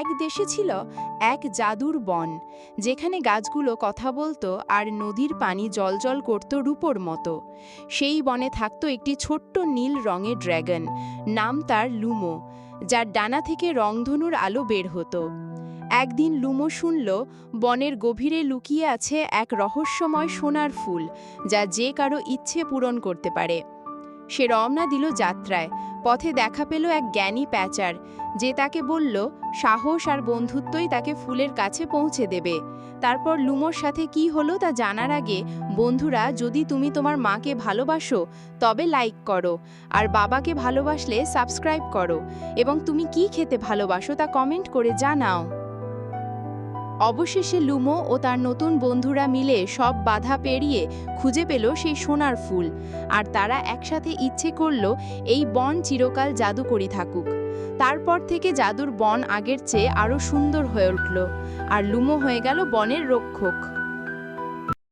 এক দেশে ছিল এক জাদুর বন, যেখানে গাছগুলো কথা বলতো আর নদীর পানি জলজল করত রূপোর মতো। সেই বনে থাকতো একটি ছোট্ট নীল রঙের ড্র্যাগন, নাম তার লুমো, যার ডানা থেকে রংধনুর আলো বের হতো। একদিন লুমো শুনল বনের গভীরে লুকিয়ে আছে এক রহস্যময় সোনার ফুল, যা যে কারো ইচ্ছে পূরণ করতে পারে। সে রওনা দিল যাত্রায়। পথে দেখা পেল এক জ্ঞানী প্যাচার, যে তাকে বলল সাহস আর বন্ধুত্বই তাকে ফুলের কাছে পৌঁছে দেবে। তারপর লুমোর সাথে কি হলো তা জানার আগে, বন্ধুরা, যদি তুমি তোমার মাকে ভালোবাসো তবে লাইক করো, আর বাবাকে ভালোবাসলে সাবস্ক্রাইব করো, এবং তুমি কি খেতে ভালোবাসো তা কমেন্ট করে জানাও। অবশেষে লুমো ও তার নতুন বন্ধুরা মিলে সব বাধা পেরিয়ে খুঁজে পেল সেই সোনার ফুল, আর তারা একসাথে ইচ্ছে করল এই বন চিরকাল জাদুকরি থাকুক। তারপর থেকে জাদুর বন আগের চেয়ে আরও সুন্দর হয়ে উঠল, আর লুমো হয়ে গেল বনের রক্ষক।